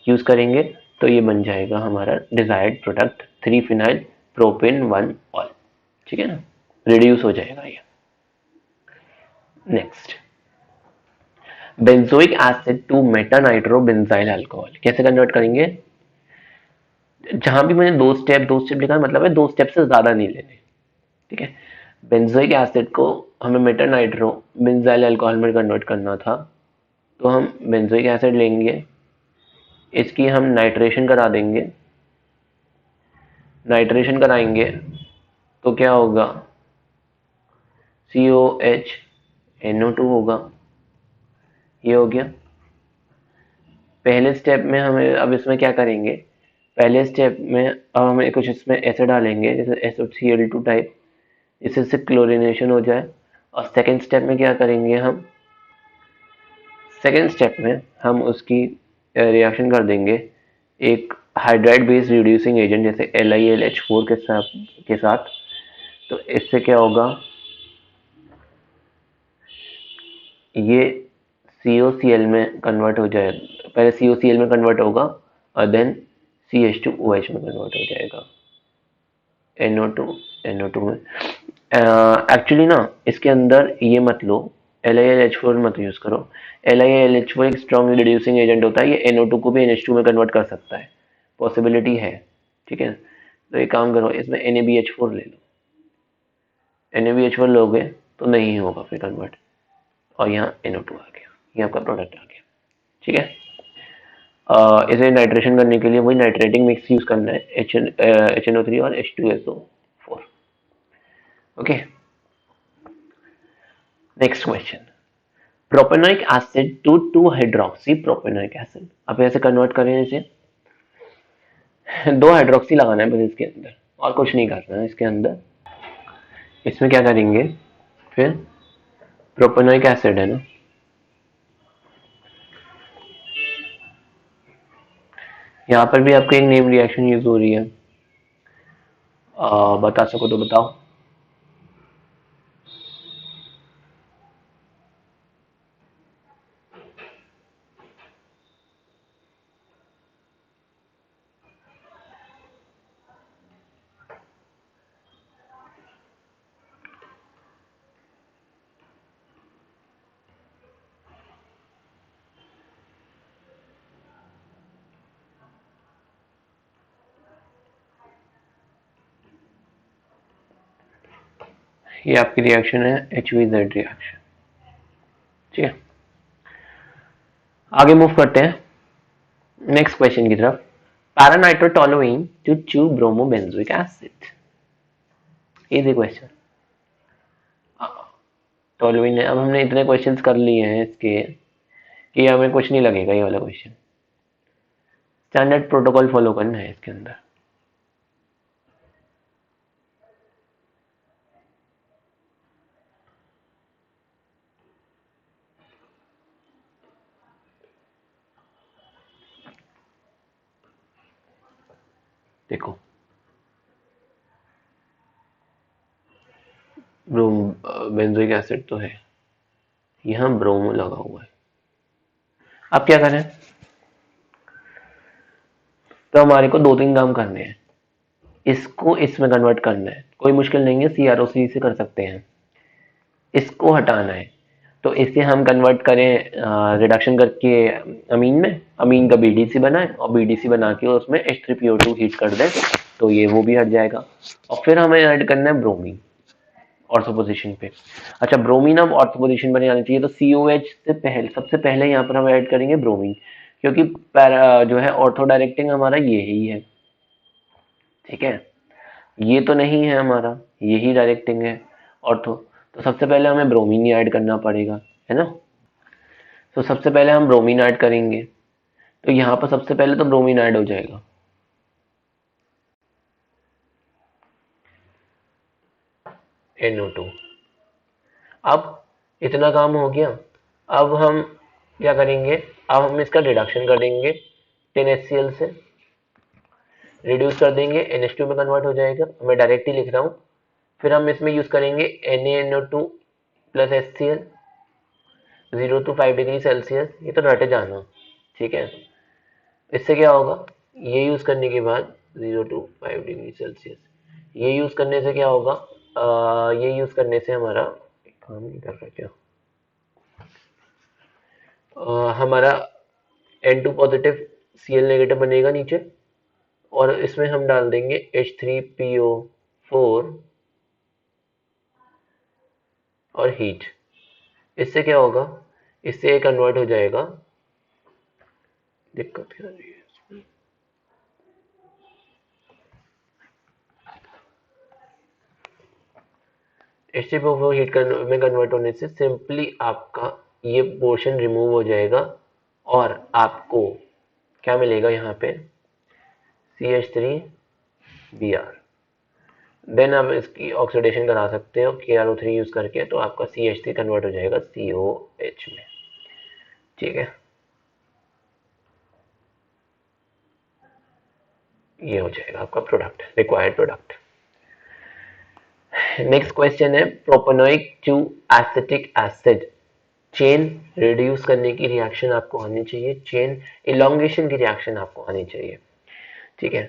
यूज करेंगे, तो ये बन जाएगा हमारा डिजायर्ड प्रोडक्ट 3 फिनाइल प्रोपेन 1-ऑल। ठीक है ना, रिड्यूस हो जाएगा ये। Next, benzoic acid to meta nitro benzyl alcohol. कैसे कन्वर्ट करेंगे? जहां भी मैंने दो स्टेप लिखा है मतलब है दो स्टेप से ज्यादा नहीं लेने। ठीक है, बेंजोइक एसिड को हमें मेटा नाइट्रो बेंजाइल अल्कोहल में कन्वर्ट करना था, तो हम बेंजोइक एसिड लेंगे, इसकी हम नाइट्रेशन करा देंगे, नाइट्रेशन कराएंगे तो क्या होगा, COH NO2 होगा। ये हो गया पहले स्टेप में। हमें अब इसमें क्या करेंगे, पहले स्टेप में अब हमें कुछ इसमें एसिड डालेंगे जैसे SOCl2 टाइप, जिससे इससे क्लोरीनेशन हो जाए। और सेकेंड स्टेप में क्या करेंगे हम, सेकेंड स्टेप में हम उसकी रिएक्शन कर देंगे एक हाइड्राइड बेस रिड्यूसिंग एजेंट जैसे LiLH4 के साथ। तो इससे क्या होगा, ये COCl में कन्वर्ट हो जाएगा, पहले COCl में कन्वर्ट होगा और देन CH2OH में कन्वर्ट हो जाएगा, NO2 में। एक्चुअली ना इसके अंदर ये मत लो, LiLH4 मत यूज करो। LiLH4 एक स्ट्रॉन्ग रिड्यूसिंग एजेंट होता है, ये NO2 को भी NH2 में कन्वर्ट कर सकता है, पॉसिबिलिटी है। ठीक है, तो एक काम करो इसमें NaBH4 ले लो, NaBH4 लोगे तो नहीं होगा फिर कन्वर्ट, और यहाँ NO2 आ गया, ये आपका प्रोडक्ट आ गया। ठीक है, इसे नाइट्रेशन करने के लिए वही नाइट्रेटिंग मिक्स यूज करना है, HNO3 और H2SO4। Okay, next question, propanoic acid to 2 hydroxy propanoic acid. अब ऐसे कन्वर्ट करें इसे, 2 हाइड्रोक्सी लगाना है बस इसके अंदर, और कुछ नहीं करना है इसके अंदर। इसमें क्या करेंगे फिर, प्रोपेनोइक एसिड है ना, यहाँ पर भी आपको एक नेम रिएक्शन यूज हो रही है, बता सको तो बताओ। ये आपकी रिएक्शन है HVZ रिएक्शन। ठीक है, आगे मूव करते हैं नेक्स्ट क्वेश्चन की तरफ। Paranitrotoluene to 2 bromobenzoic acid, easy question. Toluene है, अब हमने इतने क्वेश्चंस कर लिए हैं इसके कि हमें कुछ नहीं लगेगा, ये वाला क्वेश्चन स्टैंडर्ड प्रोटोकॉल फॉलो करना है इसके अंदर। देखो ब्रोम बेंजोइक एसिड तो है, यहाँ ब्रोमो लगा हुआ है। अब क्या करें, तो हमारे को 2-3 काम करने हैं, इसको इसमें कन्वर्ट करना है, कोई मुश्किल नहीं है, CROC से कर सकते हैं। इसको हटाना है, तो इसे हम कन्वर्ट करें रिडक्शन करके अमीन में, अमीन का BDC बनाए और BDC बना के उसमें H3PO2 हीट कर दें, तो ये वो भी हट जाएगा। और फिर हमें ऐड करना है ब्रोमीन ऑर्थो पोजीशन पे। अच्छा, ब्रोमीन अब ऑर्थो पोजीशन पर आनी चाहिए, तो COH से पहले, सबसे पहले यहाँ पर हम ऐड करेंगे ब्रोमीन, क्योंकि जो है ऑर्थो डायरेक्टिंग हमारा ये ही है। ठीक है, ये तो नहीं है हमारा, यही डायरेक्टिंग है ऑर्थो, तो सबसे पहले हमें ब्रोमीन ही ऐड करना पड़ेगा, है ना। तो सबसे पहले हम ब्रोमीन ऐड करेंगे, तो यहाँ पर सबसे पहले तो ब्रोमीन ऐड हो जाएगा, NO2। अब इतना काम हो गया, अब हम क्या करेंगे, अब हम इसका रिडक्शन कर देंगे 10HCl से, रिड्यूस कर देंगे NH2 में कन्वर्ट हो जाएगा, मैं डायरेक्ट ही लिख रहा हूँ। फिर हम इसमें यूज करेंगे NaNO2 plus HCl 0 to 5 degree Celsius, ये तो रटे जाना। ठीक है, इससे क्या होगा, ये यूज करने के बाद 0 to 5 डिग्री सेल्सियस, ये यूज करने से क्या होगा, ये यूज करने से हमारा काम नहीं कर रहा क्या, हमारा N2 पॉजिटिव Cl नेगेटिव बनेगा नीचे, और इसमें हम डाल देंगे H3PO4 और हीट। इससे क्या होगा, इससे कन्वर्ट हो जाएगा, दिक्कत क्या आ रही है इसमें, H3PO4 हीट में कन्वर्ट होने से सिंपली आपका ये पोर्शन रिमूव हो जाएगा और आपको क्या मिलेगा यहाँ पे, CH3Br। देन आप इसकी ऑक्सीडेशन करा सकते हो KrO3 यूज करके, तो आपका CH3 कन्वर्ट हो जाएगा COH में। ठीक है, ये हो जाएगा आपका product, required product. Next question है, propanoic to acetic acid chain reduce करने की रिएक्शन आपको आनी चाहिए, चेन इलोंगेशन की रिएक्शन आपको आनी चाहिए। ठीक है,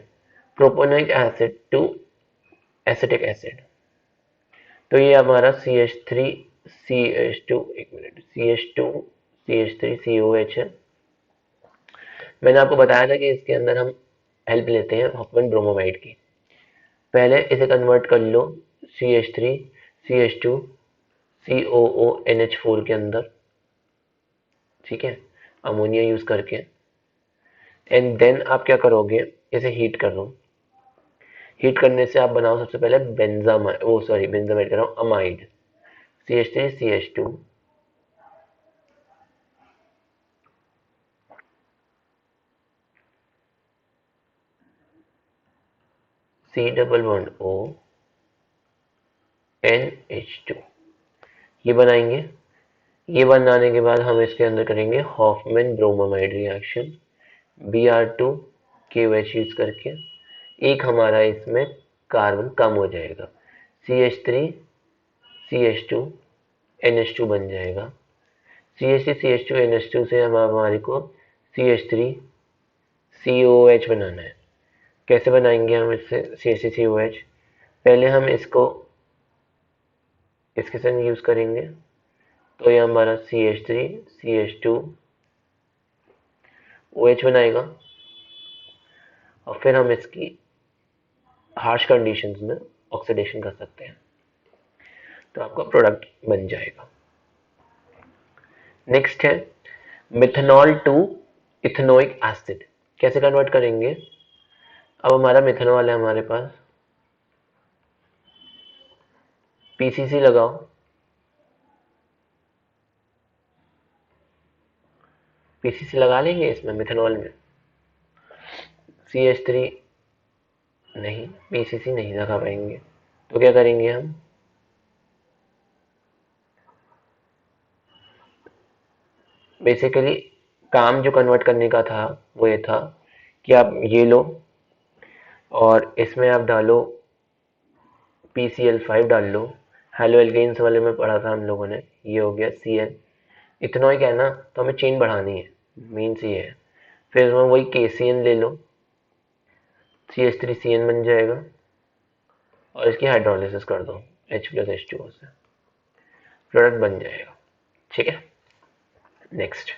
propanoic acid to acetic acid, तो ये हमारा CH3 CH2, एक मिनट, CH2 CH3 COH है। मैंने आपको बताया था कि इसके अंदर हम हेल्प लेते हैं हॉफमैन ब्रोमोमाइड की। पहले इसे कन्वर्ट कर लो CH3 CH2 COONH4 के अंदर, ठीक है, अमोनिया यूज करके। एंड देन आप क्या करोगे, इसे हीट कर लो। हीट करने से आप बनाओ सबसे पहले बेंजामाइड, वो सॉरी बेंजामाइड कह रहा हूँ, amide, CH3 CH2 C double bond O NH2, ये बनाएंगे। ये बनाने के बाद हम इसके अंदर करेंगे Hoffmann bromamide reaction Br2 KOH use करके। एक हमारा इसमें कार्बन कम हो जाएगा, CH3 CH2 NH2 बन जाएगा। CH3 CH2 NH2 से हम हमारे को CH3 COH बनाना है। कैसे बनाएंगे हम इससे CH3 COH, पहले हम इसको इसके साथ यूज करेंगे, तो ये हमारा CH3 CH2 OH बनाएगा और फिर हम इसकी हार्श कंडीशंस में ऑक्सीडेशन कर सकते हैं, तो आपका प्रोडक्ट बन जाएगा। नेक्स्ट है मिथेनॉल टू इथेनोइक एसिड, कैसे कन्वर्ट करेंगे। अब हमारा मिथेनॉल है हमारे पास, PCC लगाओ, PCC लगा लेंगे इसमें मिथेनॉल में, CH3 नहीं, PCC नहीं लगा पाएंगे, तो क्या करेंगे हम, बेसिकली काम जो कन्वर्ट करने का था वो ये था कि आप ये लो और इसमें आप डालो PCl5 डाल लो। हेलो एल्केन्स वाले में पढ़ा था हम लोगों ने, ये हो गया Cl। इथेनॉइक है ना, तो हमें चेन बढ़ानी है, मीन्स ये है। फिर इसमें वही KCN ले लो, CH3CN बन जाएगा और इसकी हाइड्रोलिसिस कर दो H+H2O से, प्रोडक्ट बन जाएगा। ठीक है, नेक्स्ट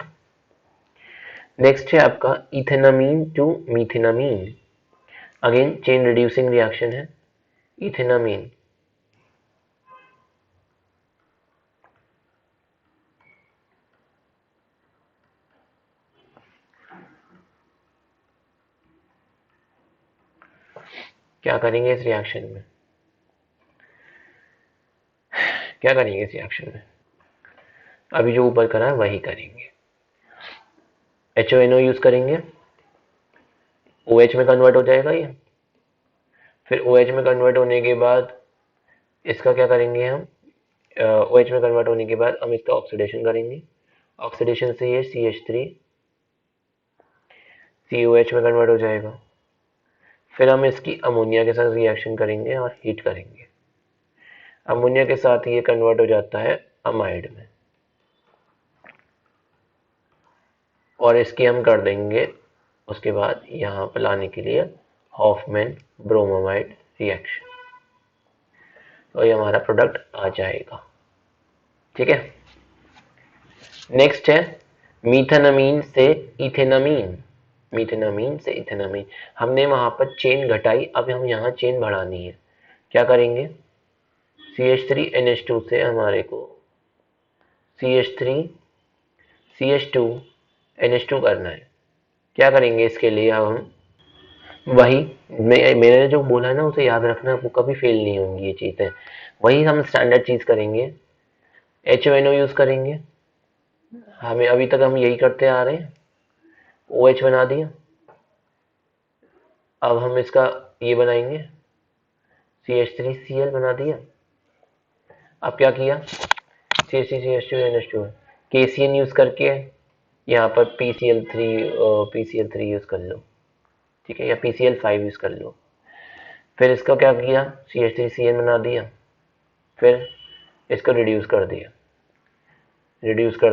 है आपका ethanamine to methanamine, again chain reducing reaction है। इथेनामीन, क्या करेंगे इस रिएक्शन में, क्या करेंगे इस रिएक्शन में, अभी जो ऊपर करा है वही करेंगे। HONO यूज करेंगे, OH में कन्वर्ट हो जाएगा ये। फिर OH में कन्वर्ट होने के बाद इसका क्या करेंगे हम, OH में कन्वर्ट होने के बाद हम इसका ऑक्सीडेशन करेंगे। ऑक्सीडेशन से ये CH3 COH में कन्वर्ट हो जाएगा। फिर हम इसकी अमोनिया के साथ रिएक्शन करेंगे और हीट करेंगे। अमोनिया के साथ ये कन्वर्ट हो जाता है अमाइड में और इसकी हम कर देंगे उसके बाद यहाँ पर लाने के लिए हॉफमैन ब्रोमोमाइड रिएक्शन, तो ये हमारा प्रोडक्ट आ जाएगा। ठीक है, नेक्स्ट है मीथेनामीन से इथेनामीन, मीथेनामीन से इथेनामीन। हमने वहां पर चेन घटाई, अब हम यहाँ चेन बढ़ानी है। क्या करेंगे, CH3NH2 से हमारे को CH3CH2NH2 करना है। क्या करेंगे इसके लिए, अब हम वही मैंने जो बोला है ना उसे याद रखना, वो कभी फेल नहीं होंगी ये चीजें। वही हम स्टैंडर्ड चीज करेंगे, HNO यूज करेंगे। हमें अभी तक हम यही करते आ रहे हैं, OH बना दिया। अब हम इसका ये बनाएंगे, CH3Cl बना दिया। अब क्या किया, CH3CH2NH2 KCN यूज करके यहाँ पर PCl3 यूज कर लो, ठीक है, या PCl5 यूज कर लो। फिर इसका क्या किया, CH3Cl बना दिया, फिर इसको रिड्यूस कर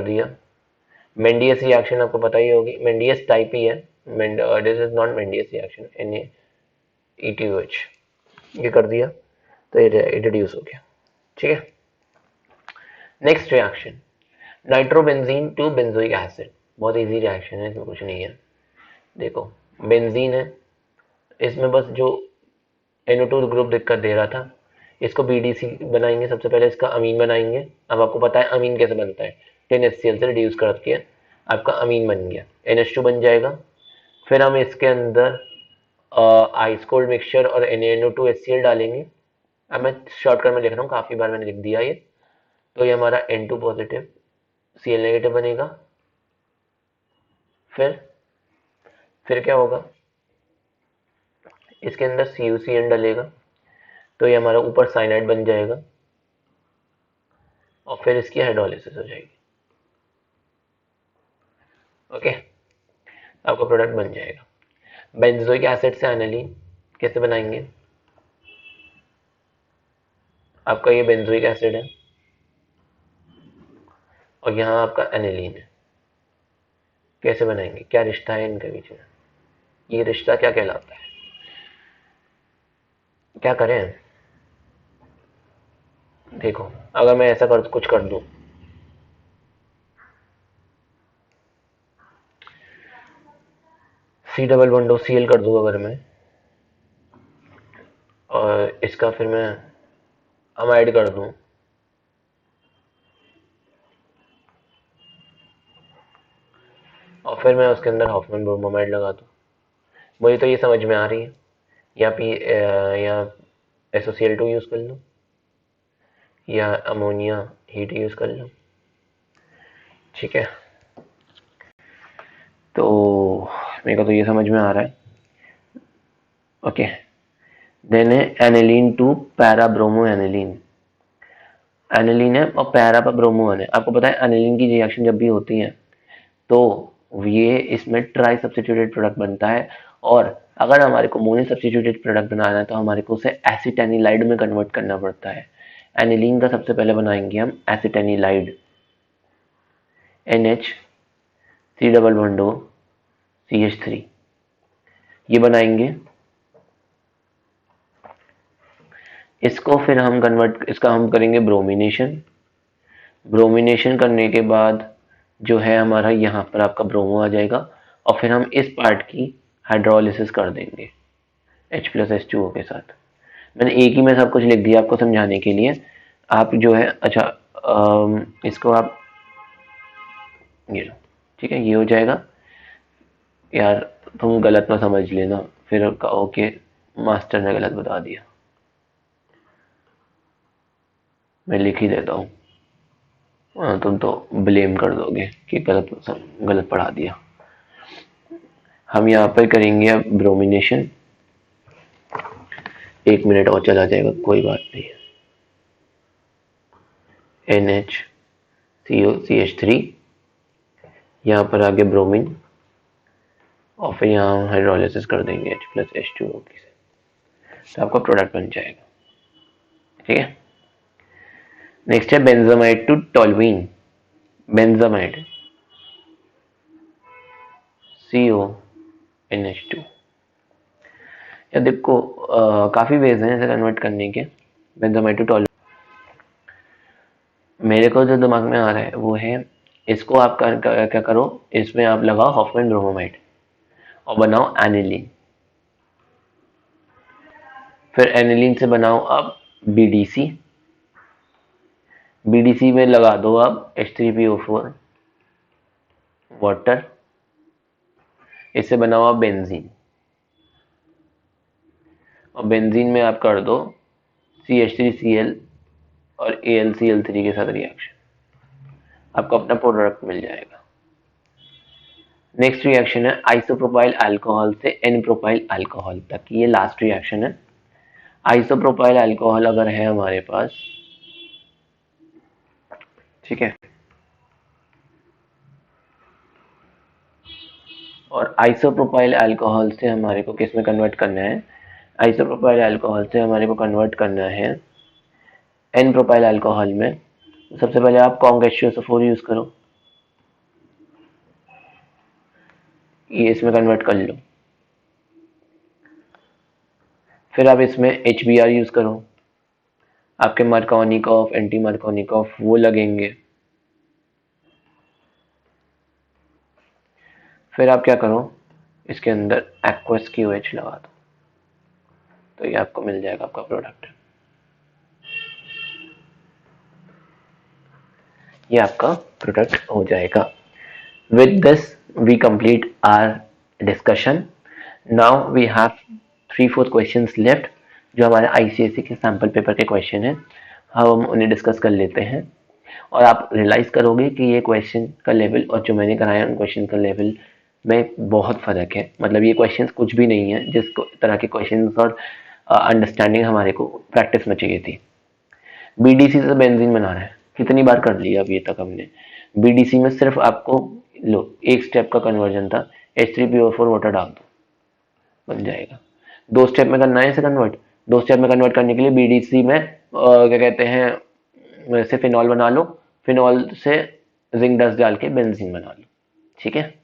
दिया। मेंडियस रिएक्शन आपको पता ही होगी, मेंडियस टाइप ही है, this is not Mendius reaction, NaETOH ये कर दिया तो ये रिड्यूस हो गया, ठीक है। Next reaction, nitrobenzene to benzoic acid. बहुत इजी रिएक्शन है, इसमें कुछ नहीं है। देखो बेंजीन है, इसमें बस जो NO2 ग्रुप दिक्कत दे रहा था, इसको BDC बनाएंगे। सबसे पहले इसका अमीन बनाएंगे। अब आपको पता है अमीन कैसे बनता है, 10HCl से रिड्यूस करके आपका अमीन बन गया, NH2 बन जाएगा। फिर हम इसके अंदर आइस कोल्ड मिक्सचर और NaNO2HCl डालेंगे। अब मैं शॉर्टकट में लिख रहा हूँ, काफ़ी बार मैंने लिख दिया ये। तो ये हमारा N2 पॉजिटिव Cl नेगेटिव बनेगा। फिर क्या होगा, इसके अंदर CuCN डलेगा, तो ये हमारा ऊपर साइनाइड बन जाएगा और फिर इसकी हाइड्रोलिसिस हो जाएगी। ओके, आपका प्रोडक्ट बन जाएगा। बेंजोइक एसिड से एनालीन कैसे बनाएंगे, आपका ये बेंजोइक एसिड है और यहाँ आपका एनालीन है। कैसे बनाएंगे, क्या रिश्ता है इनके बीच में, ये रिश्ता क्या कहलाता है, क्या करें। देखो अगर मैं ऐसा कुछ कर दूं, C+Cl कर दूं अगर मैं, और इसका फिर मैं अमाइड कर दूं, और फिर मैं उसके अंदर हॉफमैन ब्रोमोमाइड लगा दूं, मुझे तो ये समझ में आ रही है। या SOCl2 यूज कर लो, या अमोनिया हीट यूज कर लो, ठीक है। तो मेरे को तो ये समझ में आ रहा है। ओके, देन है aniline to para bromo aniline. Aniline है और पैरा पर ब्रोमो है। आपको पता है एनिलीन की रिएक्शन जब भी होती है तो ये इसमें ट्राई सब्स्टिट्यूटेड प्रोडक्ट बनता है, और अगर हमारे को मोनो सब्स्टिट्यूटेड प्रोडक्ट बनाना है तो हमारे को उसे एसिटेनिलाइड में कन्वर्ट करना पड़ता है। एनिलीन का सबसे पहले बनाएंगे हम एसिटेनिलाइड, NH C+CH3 ये बनाएंगे। इसको फिर हम इसका हम करेंगे ब्रोमिनेशन करने के बाद जो है हमारा यहाँ पर आपका ब्रोमो आ जाएगा, और फिर हम इस पार्ट की हाइड्रोलिसिस कर देंगे H+H2O के साथ। मैंने एक ही में सब कुछ लिख दिया आपको समझाने के लिए। आप जो है अच्छा इसको आप ये, ठीक है, ये हो जाएगा। यार तुम गलत ना समझ लेना, फिर कहो कि मास्टर ने गलत बता दिया। मैं लिख ही देता हूँ, तुम तो ब्लेम कर दोगे कि गलत पढ़ा दिया। हम यहाँ पर करेंगे अब ब्रोमिनेशन। 1 मिनट और चला जाएगा, कोई बात नहीं। NH COCH3, यहाँ पर आगे ब्रोमीन, और फिर यहाँ हाइड्रोलिसिस कर देंगे H+H2O की से, तो आपका प्रोडक्ट बन जाएगा, ठीक है। नेक्स्ट है benzamide to toluene. Benzamide CONH2। या देखो काफ़ी वेज हैं इसे कन्वर्ट करने के, बेंजामाइड टू टोल्यूइन। मेरे को जो दिमाग में आ रहा है वो है, इसको आप क्या करो, इसमें आप लगाओ हॉफमैन ब्रोमोमाइड और बनाओ एनिलीन। फिर एनिलीन से बनाओ अब बीडीसी। बीडीसी में लगा दो अब H3PO4 वाटर। इससे बनाओ आप बेंजीन, और बेंजीन में आप कर दो CH3Cl और AlCl3 के साथ रिएक्शन, आपको अपना प्रोडक्ट मिल जाएगा। नेक्स्ट रिएक्शन है आइसोप्रोपाइल अल्कोहल से एन प्रोपाइल अल्कोहल तक, ये लास्ट रिएक्शन है। आइसोप्रोपाइल अल्कोहल अगर है हमारे पास, ठीक है, और आइसोप्रोपाइल अल्कोहल से हमारे को किस में कन्वर्ट करना है, आइसोप्रोपाइल अल्कोहल से हमारे को कन्वर्ट करना है एन प्रोपाइल अल्कोहल में। सबसे पहले आप कॉन्ग H2SO4 यूज करो, ये इसमें कन्वर्ट कर लो। फिर आप इसमें HBr यूज करो, आपके मार्कोनिकॉफ, एंटी मार्कोनिकॉफ वो लगेंगे। फिर आप क्या करो, इसके अंदर एक्वस QH लगा दो, तो ये आपको मिल जाएगा आपका प्रोडक्ट, ये आपका प्रोडक्ट हो जाएगा। With this we complete our discussion. Now we have 3-4 questions left, जो हमारे ICSE के सैम्पल पेपर के क्वेश्चन हैं, हम उन्हें डिस्कस कर लेते हैं। और आप रियलाइज करोगे कि ये क्वेश्चन का लेवल और जो मैंने कराया उन क्वेश्चन का लेवल में बहुत फर्क है। मतलब ये क्वेश्चंस कुछ भी नहीं है जिस तरह के क्वेश्चंस और अंडरस्टैंडिंग हमारे को प्रैक्टिस में चाहिए थी। बीडीसी से बेंजीन बना रहा है, कितनी बार कर लिया अभी तक हमने। बीडीसी में सिर्फ आपको लो एक स्टेप का कन्वर्जन था, H3PO4 वाटर डाल दो, बन जाएगा। 2 स्टेप में करना है इसे कन्वर्ट। 2 स्टेप में कन्वर्ट करने के लिए बीडीसी में क्या कहते हैं, से फिनॉल बना लो, फिनॉल से जिंक डस्ट डाल के बेंजीन बना लो, ठीक है।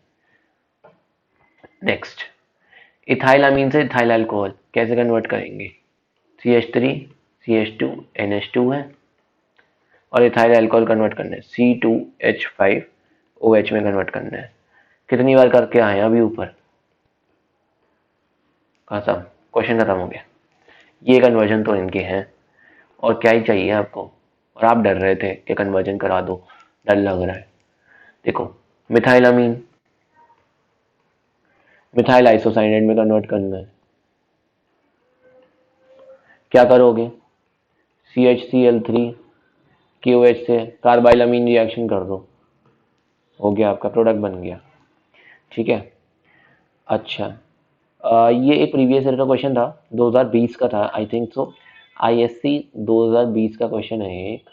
नेक्स्ट, इथाइल अमीन से इथाइल अल्कोहल कैसे कन्वर्ट करेंगे, CH3 CH2 NH2 है, और इथाइल अल्कोहल कन्वर्ट करना है C2H5OH में कन्वर्ट करना है। कितनी बार करके आए अभी ऊपर, खत्म, क्वेश्चन खत्म हो गया। ये कन्वर्जन तो इनके हैं, और क्या ही चाहिए आपको। और आप डर रहे थे कि कन्वर्जन करा दो, डर लग रहा है। देखो, मिथाइल अमीन मिथाइल आइसोसाइनेट में कन्वर्ट करना है, क्या करोगे, CHCl3 KOH से कार्बाइल अमीन रिएक्शन कर दो, हो गया, आपका प्रोडक्ट बन गया, ठीक है। अच्छा, ये एक प्रीवियस ईयर का क्वेश्चन था, 2020 का था आई थिंक सो, ISC 2020 का क्वेश्चन है एक।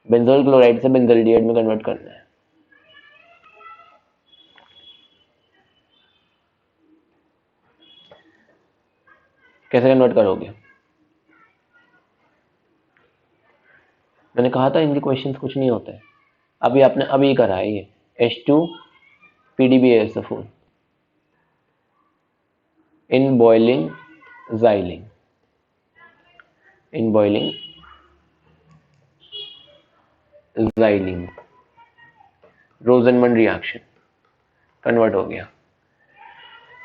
बेंजोल क्लोराइड से बेंजोल्डिहाइड में कन्वर्ट करना है, कैसे कन्वर्ट करोगे। मैंने कहा था इनके क्वेश्चंस कुछ नहीं होते हैं। अभी आपने अभी करा है ये H2 PDBASO4 in boiling xylene, in boiling xylene रोजनमंड reaction convert हो गया।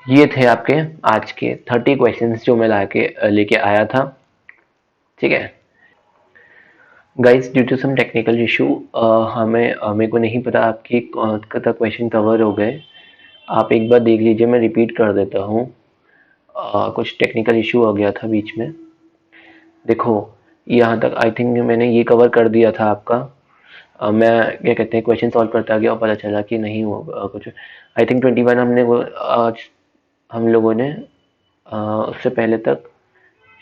ये थे आपके आज के 30 क्वेश्चंस जो मैं लेके आया था, ठीक है। Guys, due to some technical issue हमें को नहीं पता आपकी कौन सा क्वेश्चन कवर हो गए। आप एक बार देख लीजिए, मैं रिपीट कर देता हूँ। कुछ टेक्निकल इशू हो गया था बीच में। देखो, यहाँ तक आई थिंक मैंने ये कवर कर दिया था आपका। मैं क्या कहते हैं, क्वेश्चन सॉल्व करता गया और पता चला कि नहीं हो कुछ। आई थिंक 21 हमने वो आज हम लोगों ने उससे पहले तक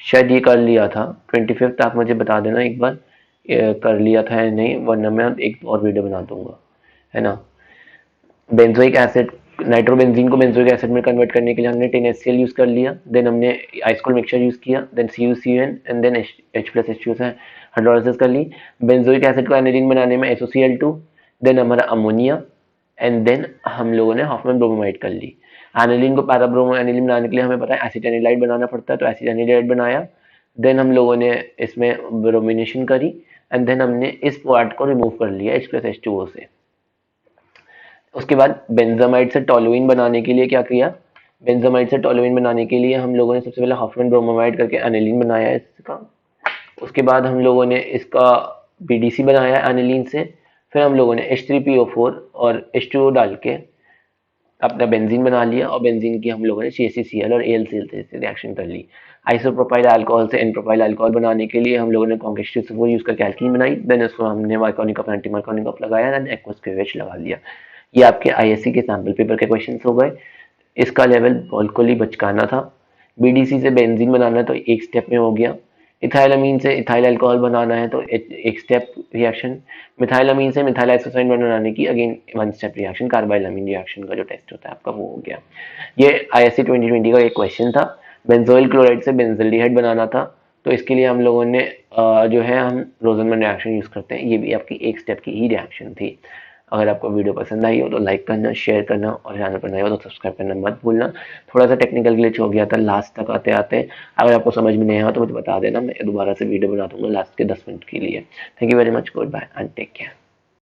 शायद ये कर लिया था। 25 आप मुझे बता देना एक बार कर लिया था या नहीं, वरना मैं एक और वीडियो बना दूंगा, है ना। बेंजोइक एसिड, नाइट्रोबेंजीन को बेंजोइक एसिड में कन्वर्ट करने के लिए हमने 10HCl यूज कर लिया, देन हमने आइसकोल मिक्सचर यूज किया, then CuCN and then H+H2 से हाइड्रोलाइसिस कर ली। बेंजोइक एसिड को एनिलीन बनाने में SOCl2, देन हमारा अमोनिया, एंड देन हम लोगों ने हॉफमैन ब्रोमोमाइड कर ली। एनिलीन को पैराब्रोमो एनिलीन बनाने के लिए हमें पता है एसिटानिलाइड बनाना पड़ता है, तो एसिटानिलाइड बनाया। देन हम लोगों ने इसमें ब्रोमिनेशन करी, एंड देन हमने इस पार्ट को रिमूव कर लिया H+H2O से। उसके बाद बेंजामाइड से टोलुइन बनाने के लिए क्या किया, बेंजोमाइड से टोलुइन बनाने के लिए हम लोगों ने सबसे पहले हॉफमैन ब्रोमोमाइड करके एनिलीन बनाया है इसका। उसके बाद हम लोगों ने इसका बीडीसी बनाया है एनिलीन से। फिर हम लोगों ने H3PO4 और H2O डाल के अपना बेंजीन बना लिया, और बेंजीन की हम लोगों ने CaCl और AlCl से रिएक्शन कर ली। आइसोप्रोपाइल अल्कोहल से एन प्रोपाइल अल्कोहल बनाने के लिए हम लोगों ने कॉन्क H2SO4 यूज करके एल्कीन बनाई। देन उसको हमने मार्कोनिक एंटी मार्कोनिक लगाया, देन एक्वस क्यूवेच लगा लिया। ये आपके ISC के सैम्पल पेपर के क्वेश्चन हो गए। इसका लेवल बिल्कुल ही बचकाना था। बीडीसी से बेंजीन बनाना तो एक स्टेप में हो गया। इथाइलामीन से इथाइल अल्कोहल बनाना है तो एक स्टेप रिएक्शन। मिथाइलामीन से मिथाइल आइसोसाइन बनाने की again one step reaction. Carbylamine reaction का जो टेस्ट होता है आपका वो हो गया। ये ISC 2020 का एक क्वेश्चन था। बेंजोइल क्लोराइड से बेंजल्डिहाइड बनाना था, तो इसके लिए हम लोगों ने जो है हम रोजनमैन रिएक्शन यूज करते हैं। ये भी आपकी एक स्टेप की ही रिएक्शन थी। अगर आपको वीडियो पसंद आई हो तो लाइक करना, शेयर करना, और चैनल पर नए हो तो सब्सक्राइब करना मत भूलना। थोड़ा सा टेक्निकल ग्लिच हो गया था लास्ट तक आते आते। अगर आपको समझ में नहीं आया तो मुझे बता देना, मैं दोबारा से वीडियो बना दूंगा लास्ट के 10 मिनट के लिए। Thank you very much, good bye and take care.